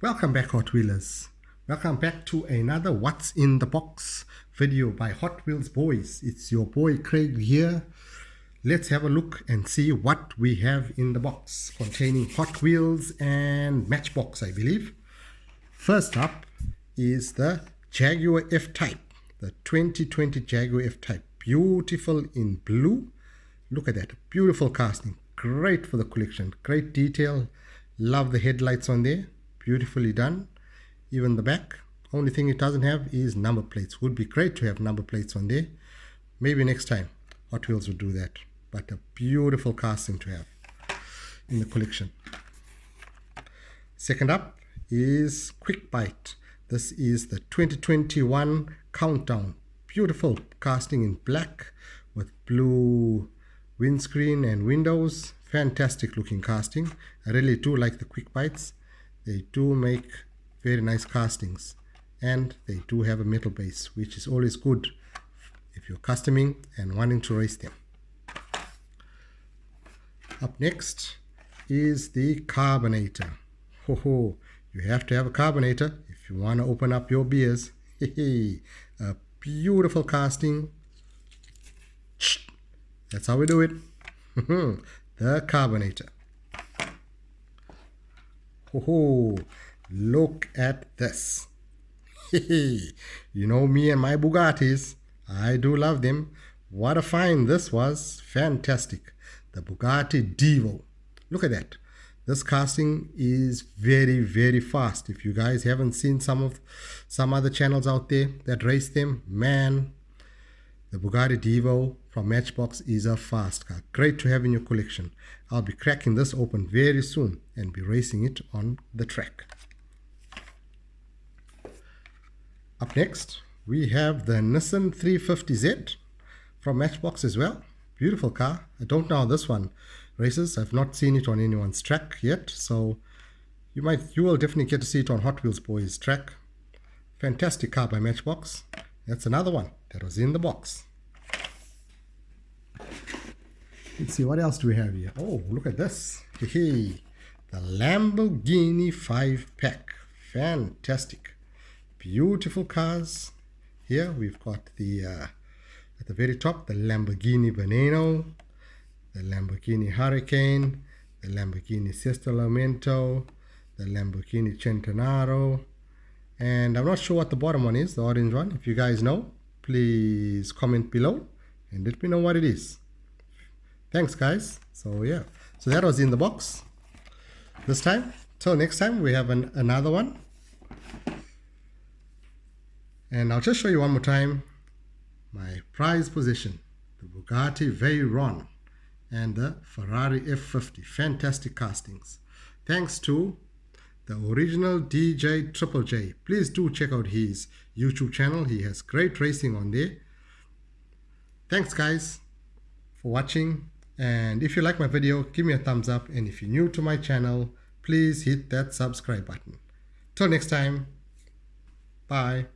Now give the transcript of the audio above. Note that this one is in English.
Welcome back, Hot Wheelers. Welcome back to another What's in the Box video by Hot Wheels Boys. It's your boy Craig here. Let's have a look and see what we have in the box containing Hot Wheels and Matchbox, I believe. First up is the Jaguar FType, the 2020 Jaguar FType. Beautiful in blue. Look at that, beautiful casting. Great for the collection, great detail. Love the headlights on there. Beautifully done. Even the back. Only thing it doesn't have is number plates. Would be great to have number plates on there. Maybe next time Hot Wheels would do that. But a beautiful casting to have in the collection. Second up is Quickbite. This is the 2021 Countdown. Beautiful casting in black with blue windscreen and windows. Fantastic looking casting. I really do like the Quickbites. They do make very nice castings, and they do have a metal base, which is always good if you're customing and wanting to race them. Up next is the Carbonator. Ho, you have to have a Carbonator if you want to open up your beers. A beautiful casting. That's how we do it. The Carbonator. Oh, look at this. You know me and my Bugattis. I do love them. What a find this was. Fantastic. The Bugatti Divo. Look at that. This casting is very, very fast. If you guys haven't seen some other channels out there that race them, man, the Bugatti Divo from Matchbox is a fast car. Great to have in your collection. I'll be cracking this open very soon and be racing it on the track. Up next, we have the Nissan 350Z from Matchbox as well. Beautiful car. I don't know how this one races. I've not seen it on anyone's track yet, so you will definitely get to see it on Hot Wheels Boys track. Fantastic car by Matchbox. That's another one that was in the box. Let's see, what else do we have here? Oh, look at this. The Lamborghini 5-pack. Fantastic. Beautiful cars. Here we've got the, at the very top, the Lamborghini Veneno, the Lamborghini Hurricane, the Lamborghini Sesto Lamento, the Lamborghini Centenario, and I'm not sure what the bottom one is, the orange one. If you guys know, please comment below and let me know what it is. Thanks, guys. So yeah, so that was in the box this time. Till next time, we have another one. And I'll just show you one more time my prize position. The Bugatti Veyron and the Ferrari F50. Fantastic castings. Thanks to the original DJ Triple J. Please do check out his YouTube channel. He has great racing on there. Thanks, guys, for watching. And if you like my video, give me a thumbs up. And if you're new to my channel, please hit that subscribe button. Till next time, bye.